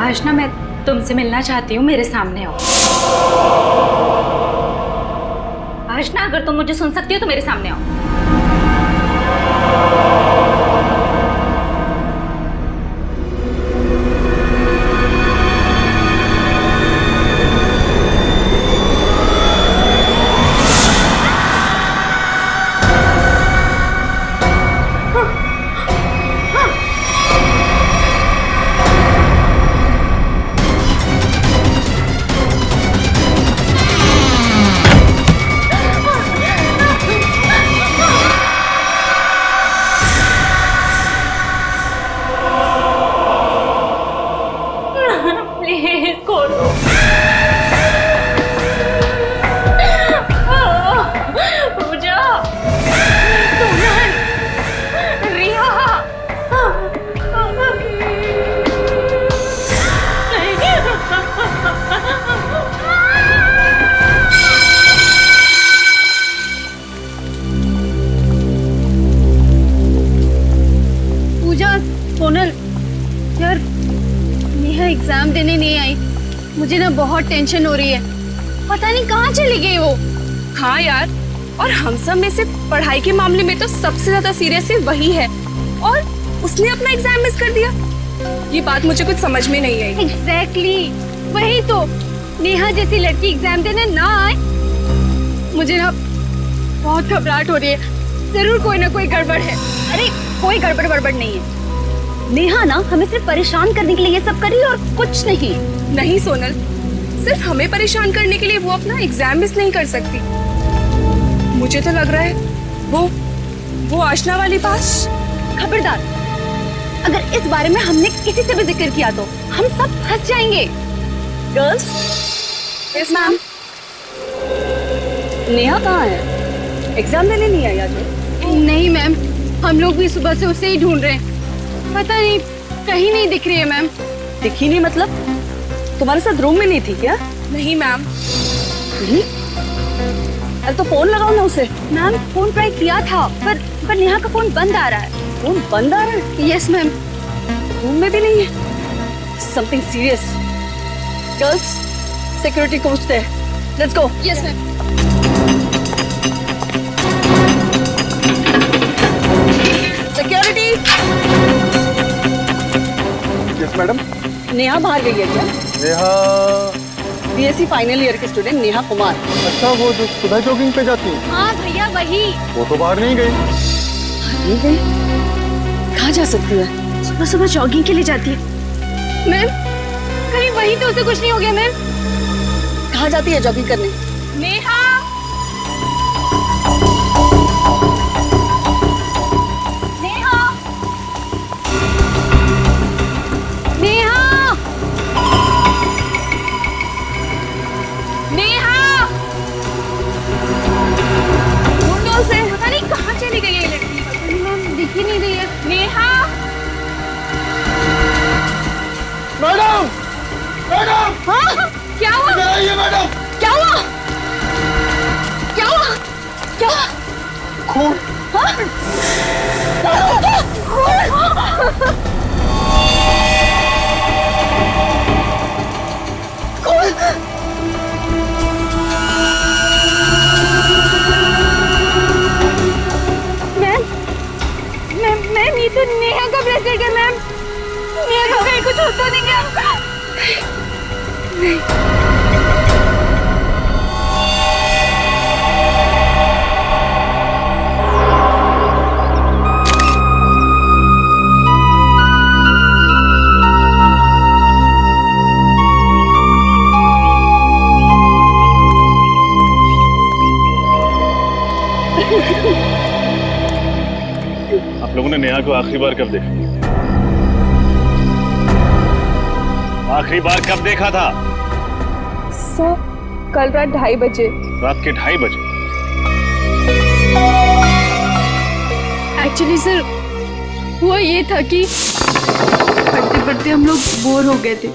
आज ना मैं तुमसे मिलना चाहती हूँ, मेरे सामने आओ। आज ना अगर तुम मुझे सुन सकती हो तो मेरे सामने आओ। प्लीज खोलो। पूजा, सुमन, रिया। पूजा, सोनल, यार नेहा एग्जाम देने नहीं आई। मुझे ना बहुत टेंशन हो रही है, पता नहीं कहाँ चली गई वो। हाँ यार, और हम सब में से पढ़ाई के मामले में तो सबसे ज्यादा सीरियस है वही है, और उसने अपना एग्जाम मिस कर दिया। ये बात मुझे कुछ समझ में नहीं आई। एग्जैक्टली, वही तो। नेहा जैसी लड़की एग्जाम देने ना आए, मुझे ना बहुत घबराहट हो रही है। जरूर कोई ना कोई गड़बड़ है। अरे कोई गड़बड़ वड़बड़ नहीं है। नेहा ना हमें सिर्फ परेशान करने के लिए ये सब कर रही है और कुछ नहीं। नहीं सोनल, सिर्फ हमें परेशान करने के लिए वो अपना एग्जाम मिस नहीं कर सकती। मुझे तो लग रहा है वो आशना वाली बात। खबरदार, अगर इस बारे में हमने किसी से भी जिक्र किया तो हम सब फंस जाएंगे। गर्ल्स। Yes ma'am. नेहा कहाँ है? एग्जाम देने नहीं आई आज? नहीं मैम, हम लोग भी सुबह से उसे ही ढूंढ रहे हैं। पता नहीं, कहीं नहीं दिख रही है मैम। दिखी नहीं मतलब? तुम्हारे साथ रूम में नहीं थी क्या? नहीं मैम। नहीं? अरे तो फोन लगाओ ना उसे। मैम फोन ट्राई किया था, पर नेहा का फोन बंद आ रहा है। फोन बंद आ रहा है? Yes ma'am. रूम में भी नहीं है। Something serious. गर्ल्स, सिक्योरिटी को पूछते हैं। Let's go. Yes ma'am. Security. Yes madam. Neha बाहर गई है क्या? नेहा? बीएससी फाइनल ईयर की स्टूडेंट नेहा कुमार। अच्छा, वो जो सुबह जॉगिंग पे जाती है? हाँ भैया वही। वो तो बाहर नहीं गई। नहीं गई? कहाँ जा सकती है? सुबह सुबह जॉगिंग के लिए जाती है। मैम कहीं वही तो उसे कुछ नहीं हो गया मैम? कहाँ जाती है जॉगिंग करने? नेहा। नेहा, नेहा, नेहा। ढूंढो उसे। पता नहीं कहाँ चली गई ये लड़की। मैम दिख ही नहीं रही है। नेहा। मैडम! मैडम! हाँ क्या हुआ? इधर आइए मैडम! क्या हुआ? क्या हुआ? क्या हुआ? खून! मैम ये तो नेहा का ब्रेसलेट है मैम। नेहा को कहीं कुछ होता नहीं क्या? आप लोगों ने नेहा को आखिरी बार कब देखा? आखिरी बार कब देखा था? सर, कल रात 2:30 बजे। रात के 2:30 बजे? एक्चुअली सर हुआ ये था कि पढ़ते पढ़ते हम लोग बोर हो गए थे,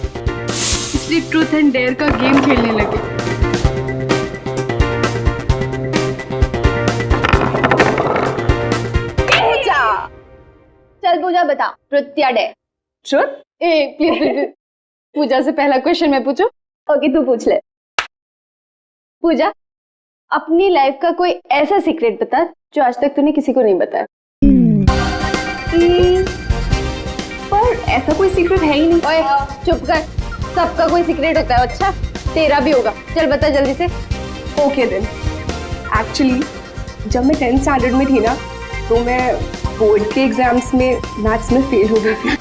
इसलिए ट्रूथ एंड डेयर का गेम खेलने लगे। चल पूजा बता, ट्रुथ या डेयर? ट्रुथ? ए प्लीज प्लीज पूजा से पहला क्वेश्चन मैं पूछूं? ओके, तू पूछ ले। पूजा, अपनी लाइफ का कोई ऐसा सीक्रेट बता जो आज तक तूने किसी को नहीं बताया। पर ऐसा कोई सीक्रेट है ही नहीं। ओए चुप कर, सबका कोई सीक्रेट होता है। अच्छा, तेरा भी होगा। चल बता जल्दी से। ओके देन, एक्चुअली जब मैं 10th स्टैंडर्ड में थी ना, तो मैं बोर्ड के एग्जाम्स में मैथ्स में फेल हो गई थी।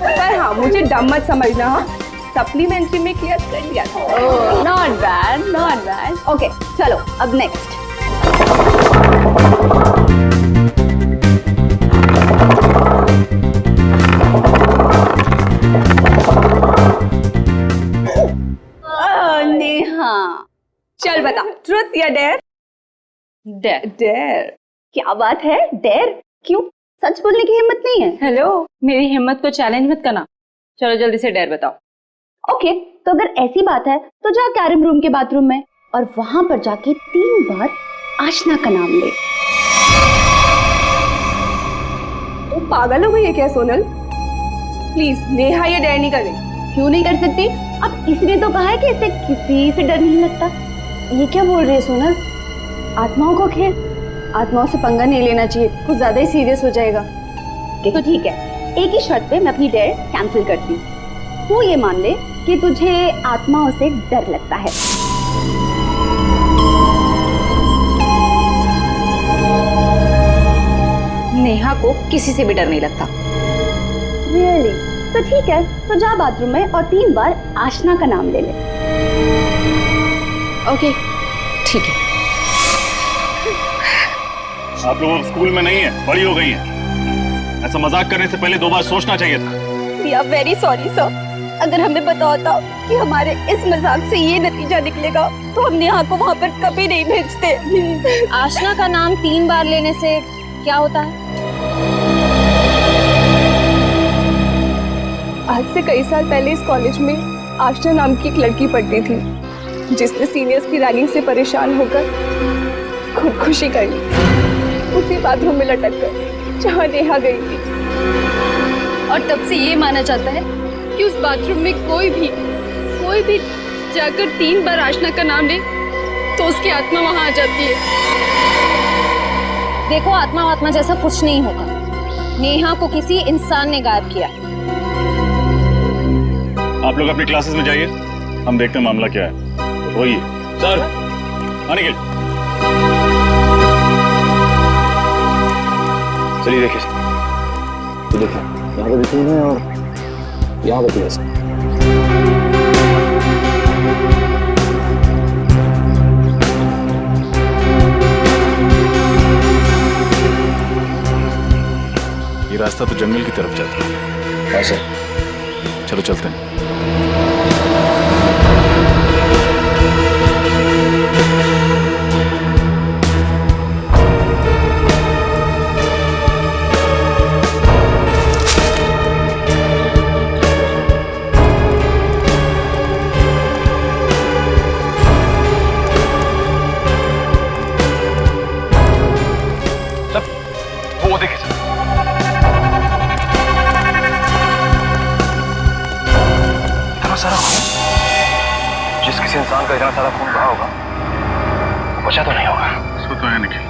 पर हाँ, मुझे डम मत समझना। हाँ, सप्लीमेंट्री में क्लियर कर लिया था। Not bad, not bad. Okay चलो, अब नेक्स्ट। नेहा, चल बता, ट्रुथ या डेयर? डेयर। डेयर। क्या बात है? डेयर? क्यों? सच बोलने की हिम्मत नहीं है? हेलो, मेरी हिम्मत को चैलेंज मत करना। चलो जल्दी से डेयर बताओ। ओके, तो अगर ऐसी बात है तो जा कैरम रूम के बाथरूम में और वहां पर जाके 3 बार आशना का नाम ले। वो पागल हो गई है क्या सोनल? प्लीज नेहा ये डेयर नहीं कर रही। क्यों नहीं कर सकती? अब इसने तो कहा है कि इसे किसी से डर नहीं लगता। ये क्या बोल रही है सोनल? आत्माओं को खेल, आत्माओं से पंगा नहीं लेना चाहिए, कुछ ज्यादा ही सीरियस हो जाएगा। तो ठीक है, एक ही शर्त पे मैं अपनी डेयर कैंसिल करती हूँ। तू ये मान ले कि तुझे आत्माओं से डर लगता है। नेहा को किसी से भी डर नहीं लगता। रियली? तो ठीक है, तो जा बाथरूम में और 3 बार आशना का नाम ले ले। ओके ठीक है। आप लोग अब स्कूल में नहीं है, बड़ी हो गई हैं। ऐसा मजाक करने से पहले 2 बार सोचना चाहिए था। We are very sorry sir. अगर हमें पता होता कि हमारे इस मजाक से ये नतीजा निकलेगा तो हम नेहा को वहाँ पर कभी नहीं भेजते। आशना का नाम 3 बार लेने से क्या होता है? आज से कई साल पहले इस कॉलेज में आशना नाम की एक लड़की पढ़ती थी, जिसने सीनियर्स की रैगिंग से परेशान होकर खुदकुशी कर ली, उसी बाथरूम में लटक कर जहाँ नेहा गई थी। और तब से ये माना जाता है कि उस बाथरूम में कोई भी जाकर 3 बार आशना का नाम ले तो उसकी आत्मा वहां आ जाती है। देखो, आत्मा जैसा कुछ नहीं होगा। नेहा को किसी इंसान ने गायब किया। आप लोग अपनी क्लासेस में जाइए, हम देखते हैं मामला क्या है। वही सर, आने के चलिए देखिए, तो देखिए यहाँ पे भी 3 है और यहाँ पे 3 है। ये रास्ता तो जंगल की तरफ जाता है। ऐसे चलो चलते हैं। वो देखिए सर, इतना सारा खून, जिस किसी इंसान का इतना सारा खून बहा होगा वो बचा तो नहीं होगा। इसको तो है निखिल,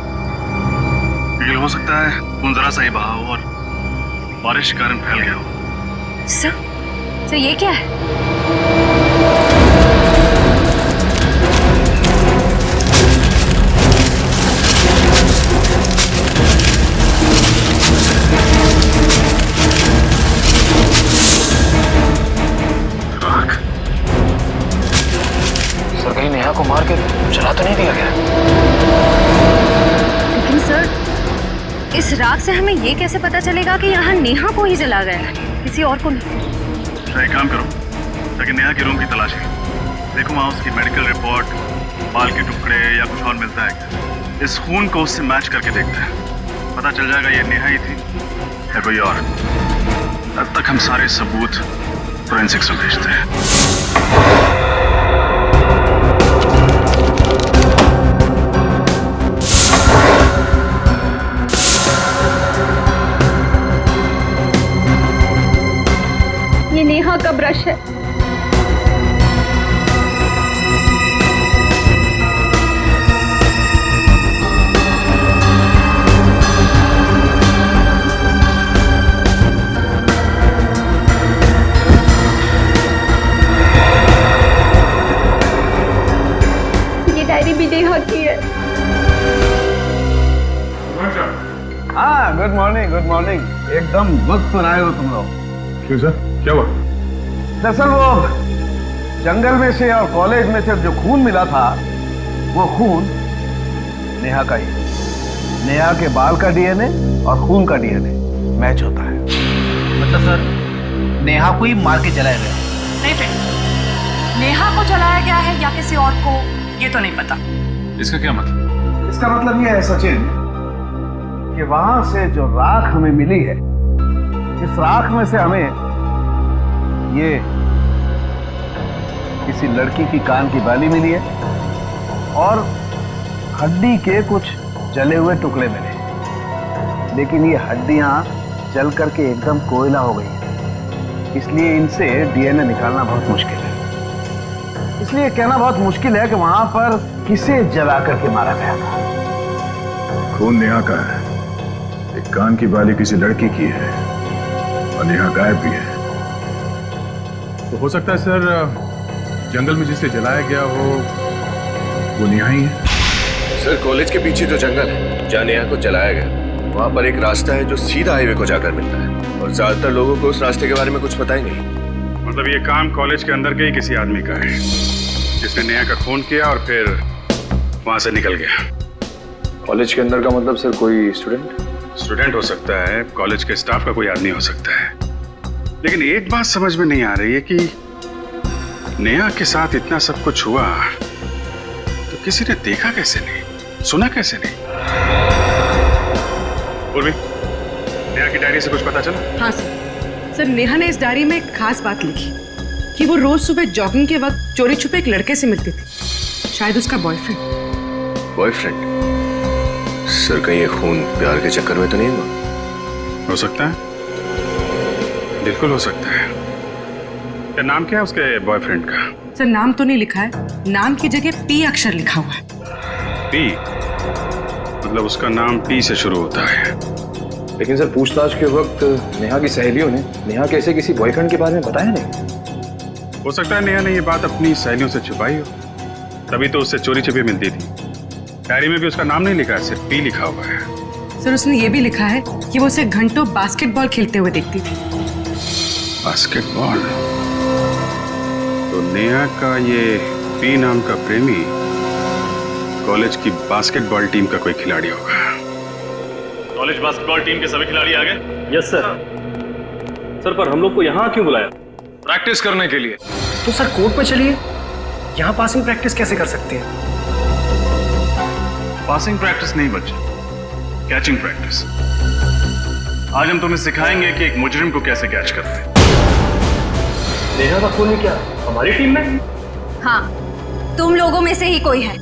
निखिल हो सकता है खून जरा सा ही बहा हो और बारिश के कारण फैल गया हो। सर ये क्या है? सर कहीं नेहा को मार के जला तो नहीं दिया गया? लेकिन सर, इस राख से हमें ये कैसे पता चलेगा कि यहाँ नेहा को ही जला गया है, किसी और को नहीं? तो एक काम करो, ताकि नेहा के रूम की तलाशी लो। देखो वहाँ उसकी मेडिकल रिपोर्ट, बाल के टुकड़े या कुछ और मिलता है क्या? इस खून को उससे मैच करके देखते हैं, पता चल जाएगा ये नेहा ही थी या कोई और। तब तक हम सारे सबूत फोरेंसिक्स में भेजते हैं। नेहा का ब्रश है। ये डायरी भी नेहा की है। हाँ, गुड मॉर्निंग। एकदम वक्त पर आए हो तुम लोग। क्यों सर, क्या हुआ? दरअसल वो जंगल में से और कॉलेज में से जो खून मिला था, वो खून नेहा का ही। नेहा के बाल का डीएनए और खून का डीएनए मैच होता है। मतलब सर नेहा को ही मार के जलाया गया? नहीं फ्रेंड्स, नेहा को जलाया गया है या किसी और को, ये तो नहीं पता। इसका क्या मतलब? इसका मतलब ये है सचिन कि वहां से जो राख हमें मिली है, इस राख में से हमें ये किसी लड़की की कान की बाली मिली है और हड्डी के कुछ जले हुए टुकड़े मिले, लेकिन ये हड्डियां जल करके एकदम कोयला हो गई है, इसलिए इनसे डीएनए निकालना बहुत मुश्किल है। इसलिए कहना बहुत मुश्किल है कि वहां पर किसे जला करके मारा गया था। खून नेहा का है, एक कान की बाली किसी लड़की की है और नेहा गायब भी है। तो हो सकता है सर जंगल में जिसे जलाया गया हो वो नेहा ही है। सर कॉलेज के पीछे जो जंगल है जहाँ नेहा को जलाया गया, वहाँ पर एक रास्ता है जो सीधा हाईवे को जाकर मिलता है और ज्यादातर लोगों को उस रास्ते के बारे में कुछ पता ही नहीं। मतलब ये काम कॉलेज के अंदर के ही किसी आदमी का है जिसने नेहा का खून किया और फिर वहां से निकल गया। कॉलेज के अंदर का मतलब सर कोई स्टूडेंट हो सकता है, कॉलेज के स्टाफ का कोई आदमी हो सकता है, लेकिन एक बात समझ में नहीं आ रही है कि नेहा के साथ इतना सब कुछ हुआ तो किसी ने देखा कैसे नहीं, सुना कैसे नहीं? उर्वी, नेहा की डायरी से कुछ पता चला? हाँ सर, नेहा ने इस डायरी में एक खास बात लिखी कि वो रोज सुबह जॉगिंग के वक्त चोरी छुपे एक लड़के से मिलती थी, शायद उसका बॉयफ्रेंड। सर कहीं ये खून प्यार के चक्कर में तो नहीं हुआ? हो सकता है, बिल्कुल हो सकता है। क्या नाम क्या है उसके बॉयफ्रेंड का? सर नाम तो नहीं लिखा है, नाम की जगह पी अक्षर लिखा हुआ है। पी? मतलब उसका नाम पी से शुरू होता है। लेकिन सर पूछताछ के वक्त नेहा की सहेलियों ने नेहा के ऐसे किसी बॉयफ्रेंड के बारे में बताया नहीं। हो सकता है नेहा ने ये बात अपनी सहेलियों से छुपाई हो, तभी तो उससे चोरी छिपी मिलती थी। डायरी में भी उसका नाम नहीं लिखा है, सिर्फ पी लिखा हुआ है। सर उसने ये भी लिखा है कि वो उसे घंटों बास्केटबॉल खेलते हुए देखती थी। बास्केटबॉल? तो नेहा का ये पी नाम का प्रेमी कॉलेज की बास्केटबॉल टीम का कोई खिलाड़ी होगा। कॉलेज बास्केटबॉल टीम के सभी खिलाड़ी आ गए? Yes sir. सर पर हम लोग को यहाँ क्यों बुलाया? प्रैक्टिस करने के लिए। तो सर कोर्ट पे चलिए, यहाँ पासिंग प्रैक्टिस कैसे कर सकते हैं? पासिंग प्रैक्टिस नहीं बच्चे, कैचिंग प्रैक्टिस। आज हम तुम्हें सिखाएंगे कि एक मुजरिम को कैसे कैच करते हैं। नेहा का खून क्या हमारी टीम में? हाँ, तुम लोगों में से ही कोई है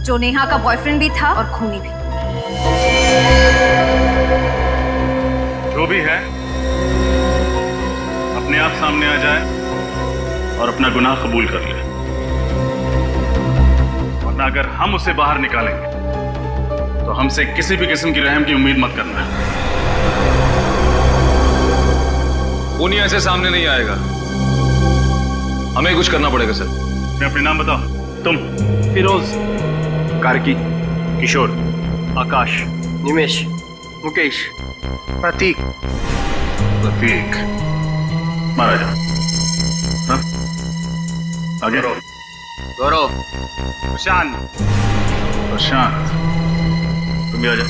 जो नेहा का बॉयफ्रेंड भी था और खूनी भी। जो भी है अपने आप सामने आ जाए और अपना गुनाह कबूल कर ले, वरना अगर हम उसे बाहर निकालेंगे तो हमसे किसी भी किस्म की रहम की उम्मीद मत करना। खूनी ऐसे सामने नहीं आएगा, हमें कुछ करना पड़ेगा सर। मैं अपने नाम बताओ। तुम? फिरोज, कार्की, किशोर, आकाश, निमेश, मुकेश, प्रतीक। प्रतीक, मारा जाओ। हाँ? आगे। गौरव, प्रशांत। प्रशांत, तुम भी आ जाओ।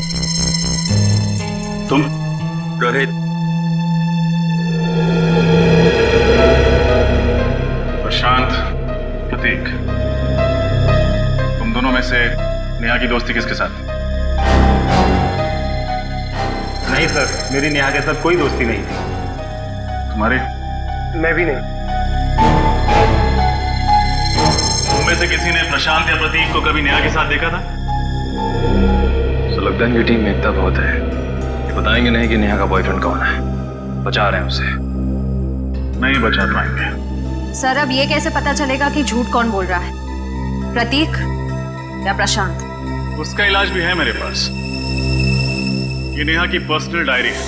तुम? रोहित। प्रशांत, प्रतीक, तुम दोनों में से नेहा की दोस्ती किसके साथ? नहीं सर, मेरी नेहा के साथ कोई दोस्ती नहीं थी। तुम्हारे? मैं भी नहीं। तुम में से किसी ने प्रशांत या प्रतीक को कभी नेहा के साथ देखा था? तो लगता है इनकी टीम में एकता बहुत है, ये बताएंगे नहीं कि नेहा का बॉयफ्रेंड कौन है, बचा रहे हैं उसे। नहीं बचा पाएंगे। सर अब ये कैसे पता चलेगा कि झूठ कौन बोल रहा है, प्रतीक या प्रशांत? उसका इलाज भी है मेरे पास। ये नेहा की पर्सनल डायरी है,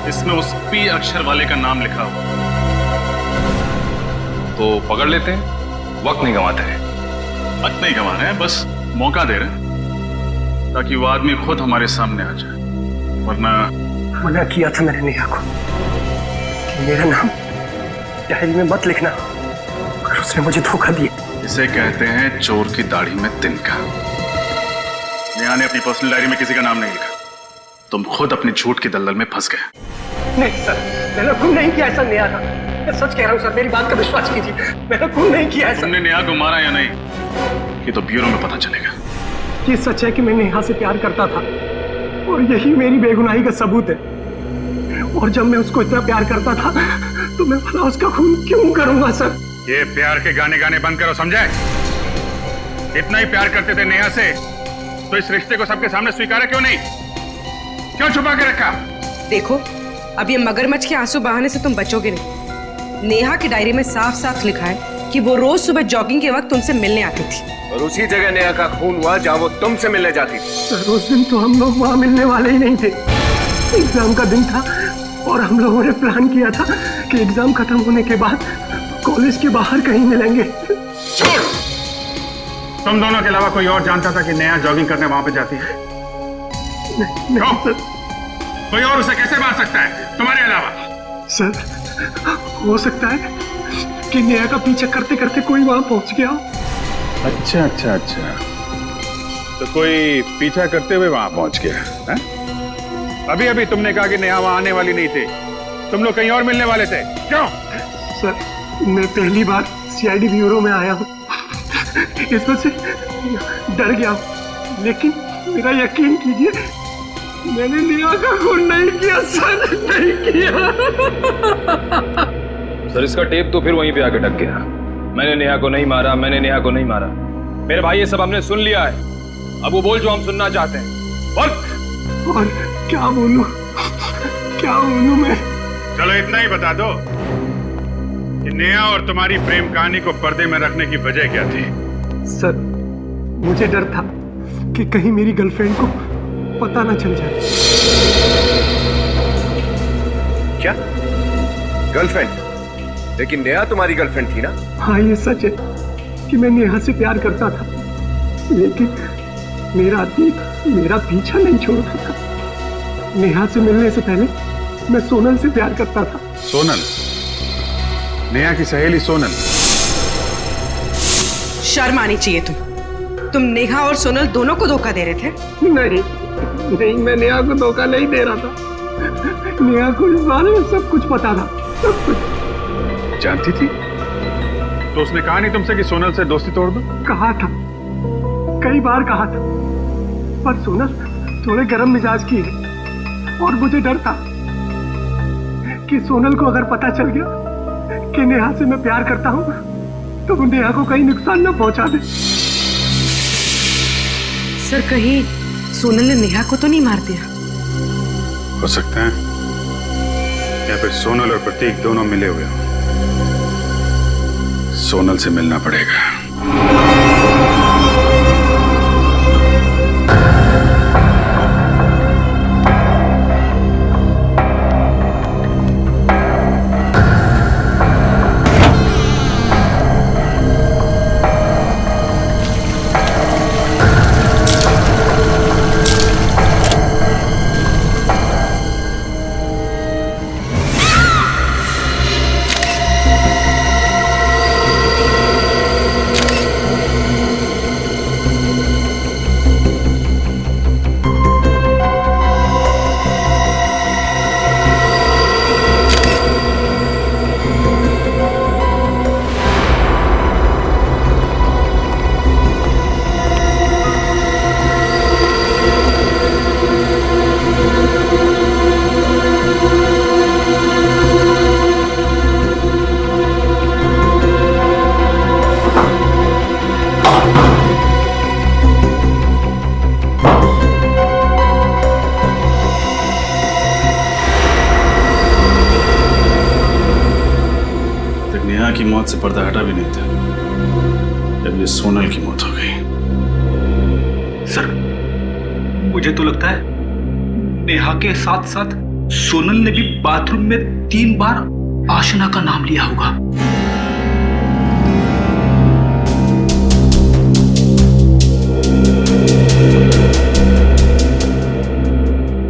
इसमें उस पी अक्षर वाले का नाम लिखा हुआ। तो पकड़ लेते हैं, वक्त नहीं गंवाते हैं। वक्त नहीं गंवा रहे हैं, बस मौका दे रहे हैं ताकि वो आदमी खुद हमारे सामने आ जाए, वरना मना किया था मैंने नेहा को कि मेरा नाम डायरी में मत लिखना, मगर उसने मुझे धोखा दिया। इसे कहते हैं चोर की दाढ़ी में तिनका। नेहा ने अपनी पर्सनल डायरी में किसी का नाम नहीं लिखा, तुम खुद अपनी झूठ की दलदल में फंस गए। नहीं सर, मैंने खून नहीं किया, ऐसा नेहा था। मैं सच कह रहा हूँ सर, मेरी बात का विश्वास कीजिए, मैंने खून नहीं किया है। तुमने नेहा को मारा या नहीं, ये तो ब्यूरो में पता चलेगा। ये सच है कि मैं नेहा से प्यार करता था और यही मेरी बेगुनाही का सबूत है। और जब मैं उसको इतना प्यार करता था तो मैं भला उसका खून क्यों करूंगा सर? ये प्यार के गाने गाने बंद करो, समझे? इतना ही प्यार करते थे नेहा से तो इस रिश्ते को सबके सामने स्वीकारा क्यों नहीं? क्यों छुपा के रखा? देखो, अब ये मगरमच्छ के आंसू बहाने से तुम बचोगे नहीं। नेहा की डायरी में साफ साफ लिखा है कि वो रोज सुबह जॉगिंग के वक्त तुमसे मिलने आती थी और उसी जगह नेहा का खून हुआ जहां वो तुमसे मिलने जाती थी। सर उस दिन तो हम लोग वहां मिलने वाले ही नहीं थे। एग्जाम का दिन था और हम लोगों ने प्लान किया था कि एग्जाम खत्म होने के बाद कॉलेज के बाहर कहीं मिलेंगे। छोड़! तुम दोनों के अलावा कोई और जानता था कि नेहा जॉगिंग करने वहां पे जाती है? नहीं सर। कोई और उसे कैसे मार सकता है तुम्हारे अलावा? सर हो सकता है कि नेहा का पीछा करते करते कोई वहां पहुंच गया हो। अच्छा अच्छा अच्छा, तो कोई पीछा करते हुए वहां पहुंच गया है? अभी अभी तुमने कहा कि नेहा वहां आने वाली नहीं थी, तुम लोग कहीं और मिलने वाले थे, क्यों? सर मैं पहली बार सीआईडी ब्यूरो में आया हूँ, इस वजह से डर गया हूँ, लेकिन मेरा यकीन कीजिए मैंने नेहा का खून नहीं किया सर, नहीं किया। सर इसका टेप तो फिर वहीं पे आके अटक गया। मैंने नेहा को नहीं मारा, मैंने नेहा को नहीं मारा। मेरे भाई ये सब हमने सुन लिया है, अब वो बोल जो हम सुनना चाहते हैं। बोल। और क्या बोलूं, क्या बोलूं मैं? चलो इतना ही बता दो कि नेहा और तुम्हारी प्रेम कहानी को पर्दे में रखने की वजह क्या थी? सर मुझे डर था कि कहीं मेरी गर्लफ्रेंड को पता ना चल जाए। क्या गर्लफ्रेंड? लेकिन नेहा तुम्हारी गर्लफ्रेंड थी ना? हाँ ये सच है कि मैं नेहा से प्यार करता था, लेकिन मेरा अतीत मेरा पीछा नहीं छोड़ता था। नेहा से मिलने से पहले मैं सोनल से प्यार करता था। सोनल? नेहा की सहेली सोनल? शर्म आनी चाहिए तुम नेहा और सोनल दोनों को धोखा दे रहे थे। नहीं, मैं नेहा को धोखा नहीं दे रहा था। नेहा को इस बारे में सब कुछ पता था, सब कुछ। जानती थी? तो उसने कहा नहीं तुमसे कि सोनल से दोस्ती तोड़ दो? कहा था, कई बार कहा था, पर सोनल थोड़े गर्म मिजाज की है और मुझे डर था कि सोनल को अगर पता चल गया कि नेहा से मैं प्यार करता हूं तो वो नेहा को कहीं नुकसान न पहुंचा दे। सर कहीं सोनल ने नेहा को तो नहीं मार दिया? हो सकता है, या फिर सोनल और प्रतीक दोनों मिले हुए हो। सोनल से मिलना पड़ेगा। की मौत से पर्दा हटा भी नहीं था जब ये सोनल की मौत हो गई। सर, मुझे तो लगता है नेहा के साथ साथ सोनल ने भी बाथरूम में 3 बार आशना का नाम लिया होगा।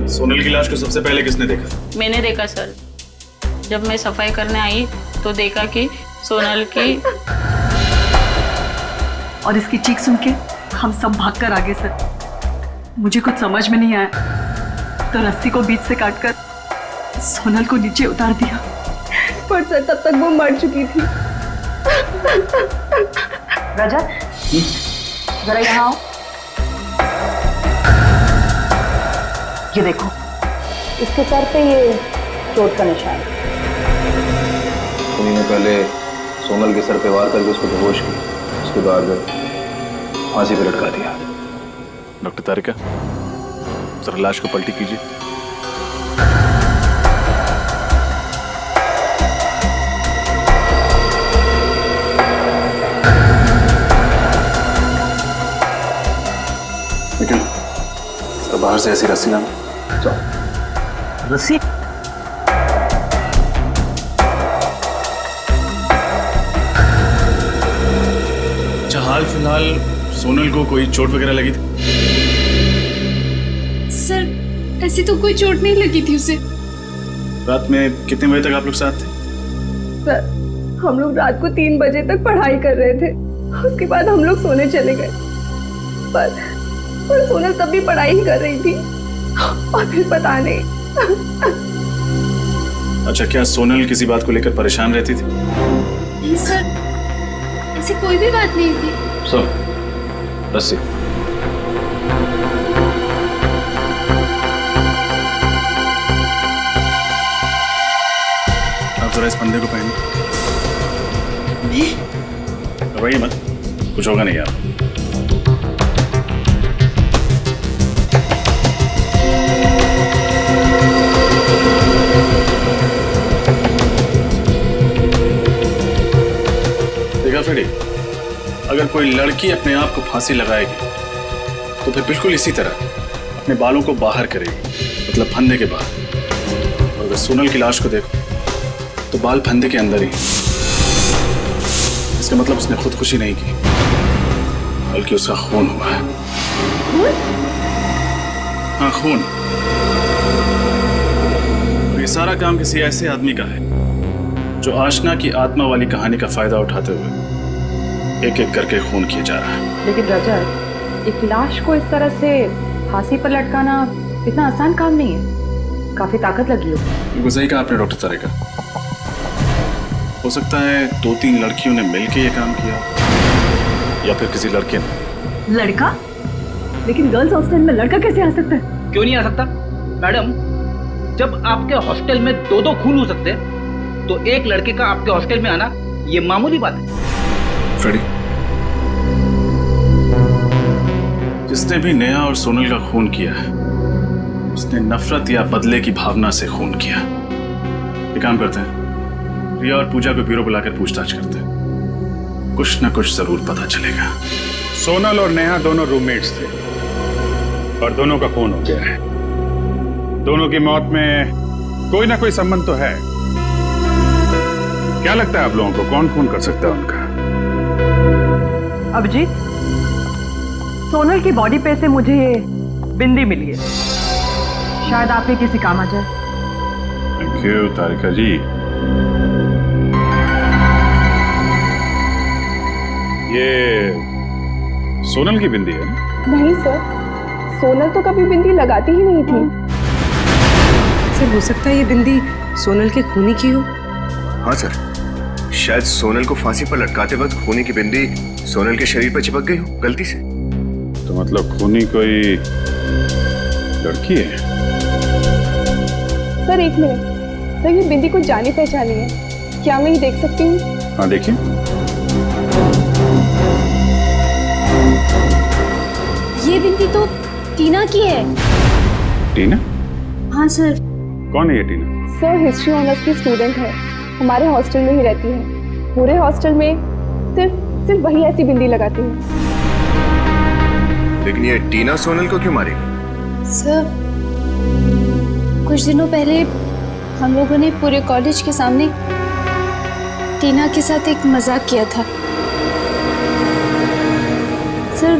सोनल की लाश को सबसे पहले किसने देखा? मैंने देखा सर। जब मैं सफाई करने आई तो देखा कि सोनल की और इसकी चीख सुन के हम सब भागकर आ गए सर। मुझे कुछ समझ में नहीं आया तो रस्सी को बीच से काटकर सोनल को नीचे उतार दिया। पर सर तब तक वो मर चुकी थी। रजत, जरा यहाँ आओ। ये देखो, इसके सर पे ये चोट का निशान। उन्हीं ने पहले सोनल के सर पे वार करके उसको बेहोश किया, उसके बाद फांसी पे लटका दिया। डॉक्टर तारिका, जरा लाश को पलटी कीजिए। निकल, तो बाहर से ऐसी रस्सी लाना। रस्सी? अच्छा, हाल फिलहाल सोनल को कोई चोट वगैरह लगी थी? सर, ऐसी तो कोई चोट नहीं लगी थी उसे। रात में कितने बजे तक आप लोग साथ थे? सर, हम लोग रात को 3 बजे तक पढ़ाई कर रहे थे। उसके बाद हम लोग सोने चले गए। पर सोनल तब भी पढ़ाई ही कर रही थी और फिर पता नहीं। अच्छा, क्या सोनल किसी बात को लेकर परेशान रहती थी? नहीं सर, ऐसी कोई भी बात नहीं थी। सुन, रस्सी। आप जरा इस फंदे को पहनिए। घबराइए मत, कुछ होगा नहीं यार। देखा फ्रेडी, अगर कोई लड़की अपने आप को फांसी लगाएगी तो फिर बिल्कुल इसी तरह अपने बालों को बाहर करेगी, मतलब फंदे के बाहर। और अगर सोनल की लाश को देखो तो बाल फंदे के अंदर ही। इसका मतलब उसने खुदकुशी नहीं की, बल्कि उसका खून हुआ है। हाँ, खून। और ये सारा काम किसी ऐसे आदमी का है जो आशना की आत्मा वाली कहानी का फायदा उठाते हुए एक एक करके खून किया जा रहा है। लेकिन रजत, एक लाश को इस तरह से फांसी पर लटकाना इतना आसान काम नहीं है। काफी ताकत लगी हो। बिल्कुल सही कहा आपने डॉक्टर तारिका। हो सकता है 2-3 लड़कियों ने मिलकर ये काम किया, या फिर किसी लड़के ने। लड़का? लेकिन गर्ल्स हॉस्टल में लड़का कैसे आ सकता है? क्यों नहीं आ सकता मैडम? जब आपके हॉस्टल में 2-2 खून हो सकते हैं तो एक लड़के का आपके हॉस्टल में आना ये मामूली बात है। फ्रेडी, जिसने भी नेहा और सोनल का खून किया है उसने नफरत या बदले की भावना से खून किया। ये काम करते हैं, रिया और पूजा को ब्यूरो बुलाकर पूछताछ करते हैं। कुछ न कुछ जरूर पता चलेगा। सोनल और नेहा दोनों रूममेट्स थे और दोनों का खून हो गया है। दोनों की मौत में कोई ना कोई संबंध तो है। क्या लगता है आप लोगों को, कौन खून कर सकता है उनका? अभिजीत, सोनल की बॉडी पे से मुझे ये बिंदी मिली है, शायद आपके किसी काम आ जाए। थैंक यू तारिका जी। ये सोनल की बिंदी है? नहीं सर, सोनल तो कभी बिंदी लगाती ही नहीं थी। सर, हो सकता है ये बिंदी सोनल के खूनी की हो। हाँ सर, शायद सोनल को फांसी पर लटकाते वक्त खूनी की बिंदी सोनल के शरीर पर चिपक गई हो गलती से। तो मतलब खूनी कोई लड़की है? सर एक मिनट, सर ये बिंदी कुछ जानी पहचानी है, क्या मैं ये देख सकती हूँ? हाँ देखिए। ये बिंदी तो टीना की है। टीना? हाँ सर। कौन है ये टीना? सर हिस्ट्री ऑनर्स की स्टूडेंट है, हमारे हॉस्टल में ही रहती है। पूरे हॉस्टल में सिर्फ वही ऐसी बिंदी लगाती है। लेकिन ये टीना सोनल को क्यों मारेगी? सर, कुछ दिनों पहले हम लोगों ने पूरे कॉलेज के सामने टीना के साथ एक मजाक किया था। सर,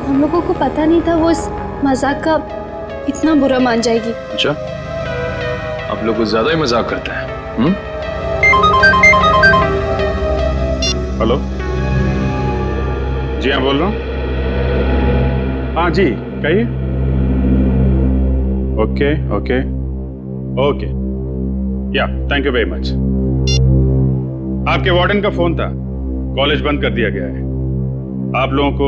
हम लोगों को पता नहीं था वो इस मजाक का इतना बुरा मान जाएगी। अच्छा, आप लोग कुछ ज्यादा ही मजाक करते हैं। हेलो, जी हाँ बोल रहा हूँ। हाँ जी, कहिए। ओके ओके ओके, या थैंक यू वेरी मच। आपके वार्डन का फोन था, कॉलेज बंद कर दिया गया है, आप लोगों को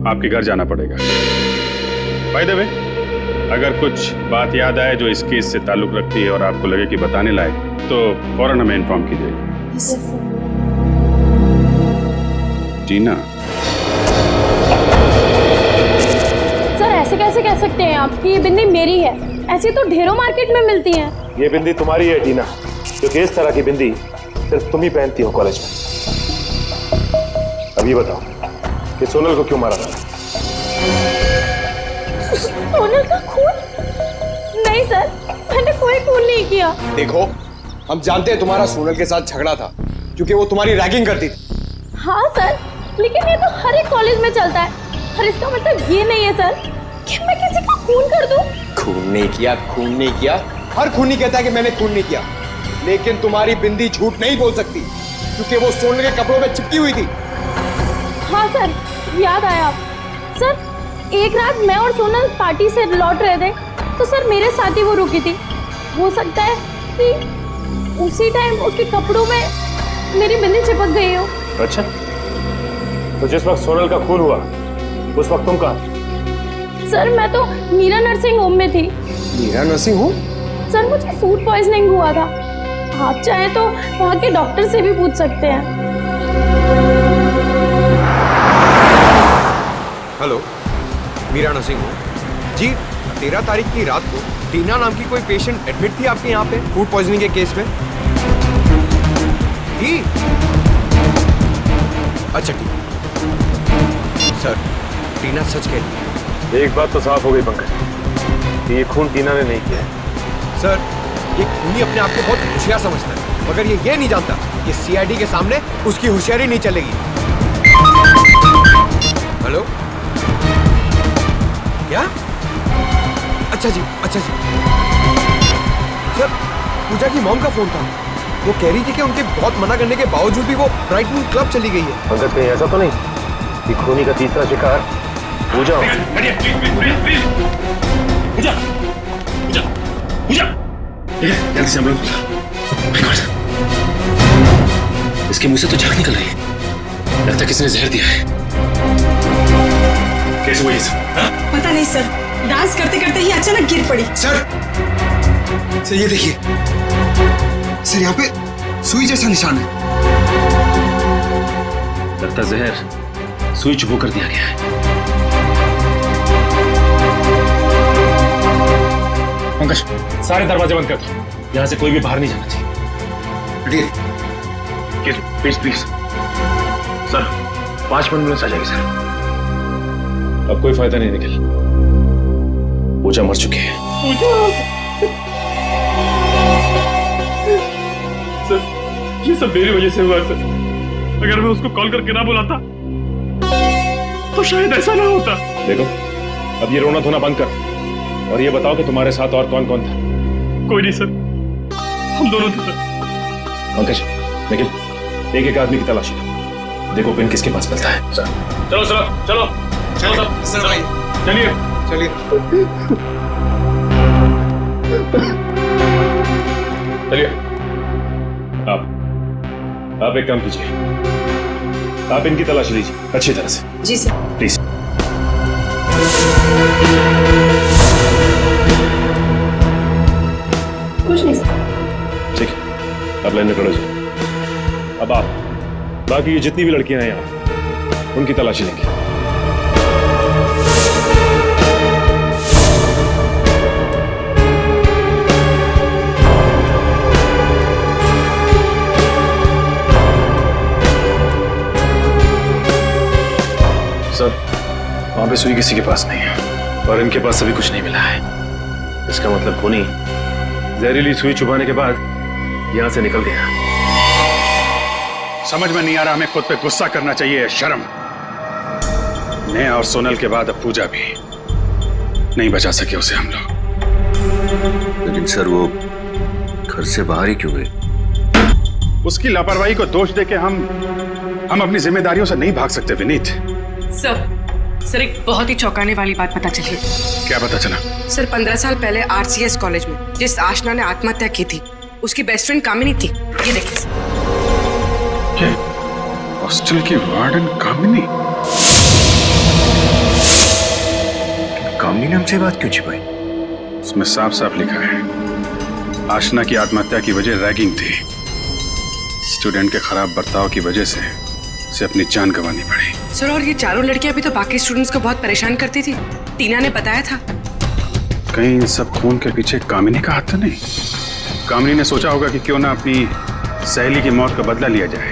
आपके घर जाना पड़ेगा। बाय द वे, अगर कुछ बात याद आए जो इस केस से ताल्लुक रखती है और आपको लगे कि बताने लायक, तो फौरन हमें इन्फॉर्म कीजिएगा। टीना, सर ऐसे कैसे कह सकते हैं आप कि ये बिंदी मेरी है? ऐसी तो ढेरों मार्केट में मिलती हैं। ये बिंदी तुम्हारी है टीना, क्योंकि इस तरह की बिंदी सिर्फ तुम ही पहनती हो कॉलेज में। अब ये बताओ कि सोनल को क्यों मारा था? सोनल का खून? नहीं सर, मैंने कोई खून नहीं किया। देखो, हम जानते हैं तुम्हारा सोनल के साथ झगड़ा था क्योंकि वो तुम्हारी रैगिंग करती थी। हाँ सर, लेकिन ये तो हर एक कॉलेज में चलता है, और इसका मतलब ये नहीं है सर कि मैं किसी का खून कर दूं। खून नहीं किया, खून नहीं किया, हर खूनी कहता है कि मैंने खून नहीं किया, लेकिन तुम्हारी बिंदी झूठ नहीं बोल सकती क्योंकि वो सोनल के कपड़ों में चिपकी हुई थी। हाँ सर, याद आया। सर, एक रात मैं और सोनल पार्टी से लौट रहे थे, तो सर मेरे साथ ही वो रुकी थी। हो सकता है कि उसी टाइम उसके कपड़ों में मेरी बिंदी चिपक गई हो। अच्छा, तो जिस वक्त सोनल का खून हुआ उस वक्त तुम कहाँ? सर मैं तो मीरा नर्सिंग होम में थी। Meera nursing home? सर मुझे फूड पॉइजनिंग हुआ था, आप चाहे तो वहाँ के डॉक्टर से भी पूछ सकते हैं। हेलो, मीरा नर्सिंग होम जी। 13 तारीख की रात को टीना नाम की कोई पेशेंट एडमिट थी आपके यहाँ पे फूड पॉइजनिंग के केस में जी? अच्छा ठीक सर, टीना सच कह रही। एक बात तो साफ हो गई पंकज, कि ये खून टीना ने नहीं किया है। सर, ये खूनी अपने आप को बहुत होशियार समझता है, मगर ये नहीं जानता कि सीआईडी के सामने उसकी होशियारी नहीं चलेगी। हेलो, क्या? अच्छा जी, अच्छा जी। सर, पूजा की मॉम का फोन था, वो कह रही थी कि उनके बहुत मना करने के बावजूद भी वो ब्राइट मून क्लब चली गई है। पंकज, कहीं ऐसा तो नहीं कि खूनी का तीसरा शिकार पूजा हो? इसके मुंह से तो झाग निकल रही है, लगता है किसी ने जहर दिया है। कैसे हुआ ये सब? पता नहीं सर, डांस करते करते ही अचानक गिर पड़ी। सर ये देखिए सर, यहाँ पे सुई जैसा निशान है। लगता जहर सुई चुपो कर दिया गया है। पंकज, सारे दरवाजे बंद कर दो, यहाँ से कोई भी बाहर नहीं जाना चाहिए। प्लीज प्लीज सर, 5 मिनट में आ जाएगी सर। अब कोई फायदा नहीं निकल, पूजा मर चुकी है। सर, ये सब मेरी वजह से हुआ सर। अगर मैं उसको कॉल करके ना बुलाता तो शायद ऐसा ना होता। देखो, अब ये रोना धोना बंद कर और ये बताओ कि तुम्हारे साथ और कौन कौन था? कोई नहीं सर, हम दोनों थे सर। पंकज, निखिल, एक एक आदमी की तलाशी लो, देखो पिन किसके पास मिलता है। सर, चलो चलो चलो चलो सर भाई, चलिए चलिए। चलिए, आप एक काम कीजिए, आप इनकी तलाशी लीजिए अच्छी तरह से। जी सर। प्लीज। कुछ नहीं सर। ठीक है, आप लाइन में खड़े हो जाइए। अब आप बाकी ये जितनी भी लड़कियां हैं यहाँ, उनकी तलाशी लेंगे। अभी सुई किसी के पास नहीं है और इनके पास अभी कुछ नहीं मिला है। इसका मतलब खूनी जहरीली सुई चुभाने के बाद यहां से निकल गया। समझ में नहीं आ रहा, हमें खुद पे गुस्सा करना चाहिए, शर्म। नेहा और सोनल के बाद अब पूजा भी। नहीं बचा सके उसे हम लोग। लेकिन सर वो घर से बाहर ही क्यों गए? उसकी लापरवाही को दोष देके हम अपनी जिम्मेदारियों से नहीं भाग सकते विनीत। सर एक बहुत ही चौंकाने वाली बात पता चली। क्या पता चला? सर 15 साल पहले RCS कॉलेज में जिस आशना ने आत्महत्या की थी उसकी बेस्ट फ्रेंड कामिनी थी। ये देखिए सर। हॉस्टल की वार्डन कामिनी। कामिनी ने हमसे बात क्यों छिपाई? इसमें साफ साफ लिखा है आशना की आत्महत्या की वजह रैगिंग थी। स्टूडेंट के खराब बर्ताव की वजह से उसे अपनी जान गंवानी पड़ी। सर और ये चारों लड़कियां भी तो बाकी स्टूडेंट्स को बहुत परेशान करती थी। टीना ने बताया था। कहीं इन सब खून के पीछे कामिनी का हाथ तो नहीं? कामिनी ने सोचा होगा कि क्यों ना अपनी सहेली की मौत का बदला लिया जाए।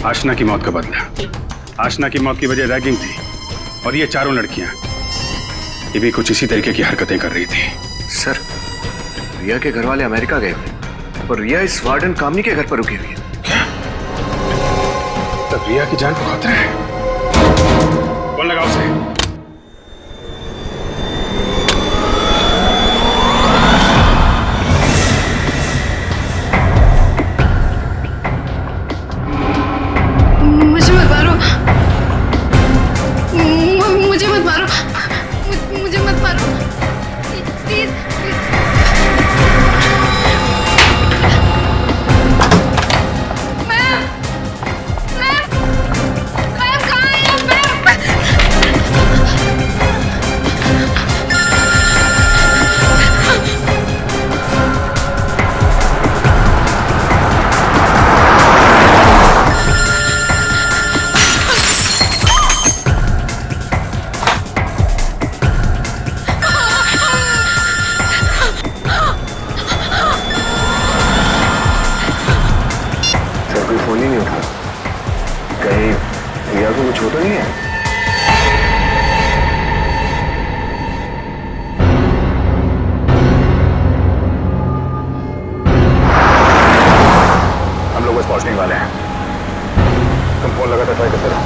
आशना की मौत का बदला। आशना की मौत की वजह रैगिंग थी और ये चारों लड़कियां ये भी कुछ इसी तरीके की हरकतें कर रही थी। सर रिया के घर वाले अमेरिका गए हुए और रिया इस वार्डन कामिनी के घर पर रुकी हुई है। तब रिया की जान को खतरा है। कौन लगा उसे? मुझे मत मारो, मुझे मत मारो, मुझे मत मारो प्लीज। फोन ही नहीं उठा। कहीं रिया को कुछ होता नहीं है? हम लोग बस पहुंचने वाले हैं। तुम फोन लगातार ट्राई करते रहो।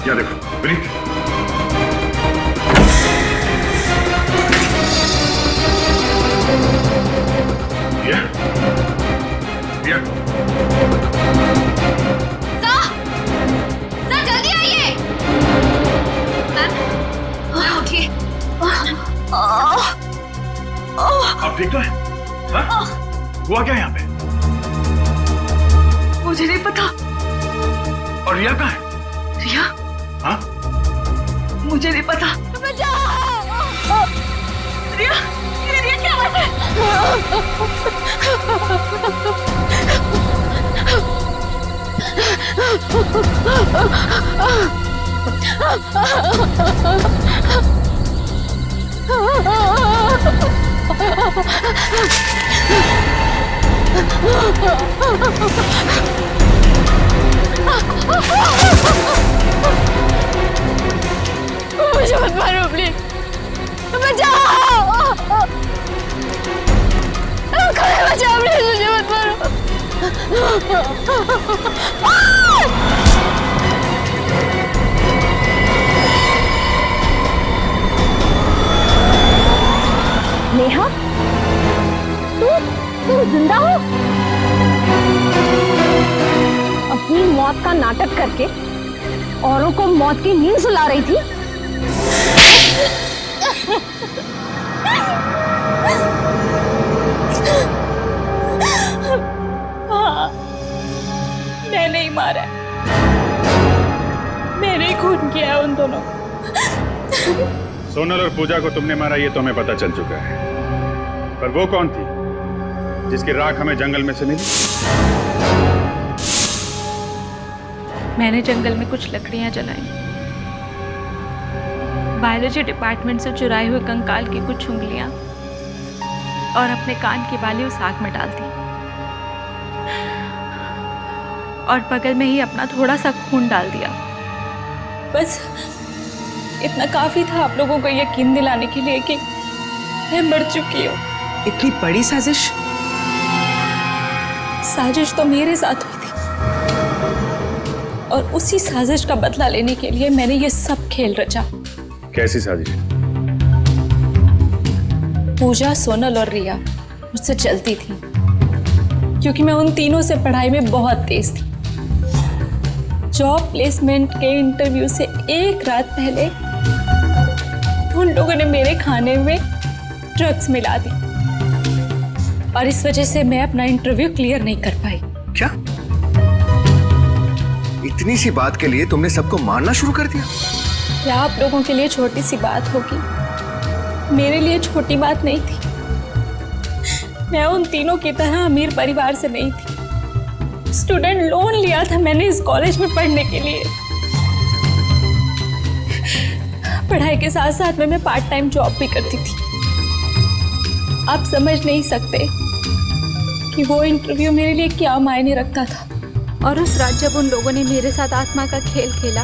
क्या देखो विनीत, जल्दी आइए। उठिए। आप ठीक तो है? हुआ क्या यहाँ पे? मुझे नहीं पता। और रिया कहाँ है? रिया? हाँ? मुझे नहीं पता। रिया, रिया मुझे मत मारो प्लीज, बचाओ, बचाओ प्लीज, मुझे मत मारो। नेहा, तुम जिंदा हो? अपनी मौत का नाटक करके औरों को मौत की नींद सुला रही थी। हाँ, मैं नहीं मारा, मैंने ही खून किया उन दोनों को। सोनल और पूजा को तुमने मारा ये तो हमें पता चल चुका है, पर वो कौन थी जिसकी राख हमें जंगल में से मिली? मैंने जंगल में कुछ लकड़ियां जलाई, बायोलॉजी डिपार्टमेंट से चुराए हुए कंकाल की कुछ उंगलियां और अपने कान की बाली उस आग में डाल दी, और बगल में ही अपना थोड़ा सा खून डाल दिया। बस इतना काफी था आप लोगों को यकीन दिलाने के लिए कि मैं मर चुकी हूँ। इतनी बड़ी साजिश? साजिश तो मेरे साथ हुई थी, और उसी साजिश का बदला लेने के लिए मैंने ये सब खेल रचा। कैसी साजिश? पूजा, सोनल और रिया मुझसे चलती थी, क्योंकि मैं उन तीनों से पढ़ाई में बहुत तेज थी। जॉब प्लेसमेंट के इंटरव्यू से एक रात पहले उन लोगों ने मेरे खाने में ड्रग्स मिला दी, और इस वजह से मैं अपना इंटरव्यू क्लियर नहीं कर पाई। क्या? इतनी सी बात के लिए तुमने सबको मारना शुरू कर दिया? क्या आप लोगों के लिए छोटी सी बात होगी, मेरे लिए छोटी बात नहीं थी। मैं उन तीनों की तरह अमीर परिवार से नहीं थी। स्टूडेंट लोन लिया था मैंने इस कॉलेज में पढ़ने के लिए। पढ़ाई के साथ साथ में मैं पार्ट टाइम जॉब भी करती थी। आप समझ नहीं सकते कि वो इंटरव्यू मेरे लिए क्या मायने रखता था। और उस रात जब उन लोगों ने मेरे साथ आत्मा का खेल खेला,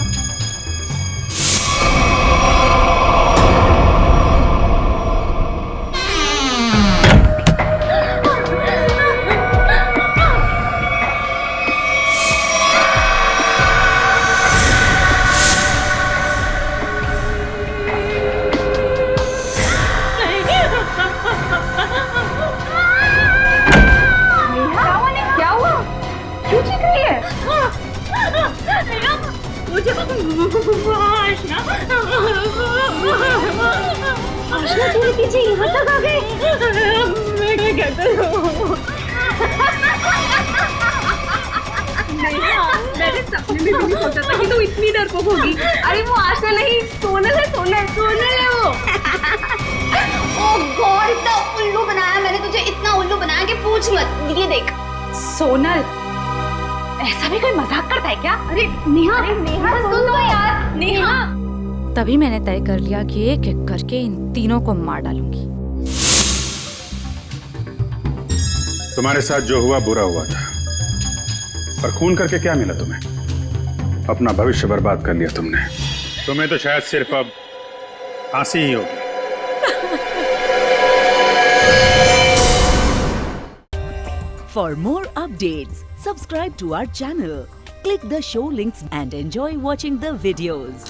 आशना तेरे पीछे यहाँ तक आ गए। मैं क्या करूं? मैंने सपने में भी नहीं सोचा था कि तू इतनी डरपोक होगी। अरे वो आशना नहीं, सोनल है, सोनल है वो। ओह गॉड, इतना उल्लू बनाया मैंने तुझे, इतना उल्लू बनाया कि पूछ मत। ये देख सोनल, ऐसा भी कोई मजाक करता है क्या? अरे नेहा, सुन तो यार। नेहा, तभी मैंने तय कर लिया कि एक एक करके इन तीनों को मार डालूंगी। तुम्हारे साथ जो हुआ बुरा हुआ था, पर खून करके क्या मिला तुम्हें? अपना भविष्य बर्बाद कर लिया तुमने। तुम्हें तो शायद सिर्फ अब फांसी ही होगी। For more updates, subscribe to our channel, click the show links and enjoy watching the videos.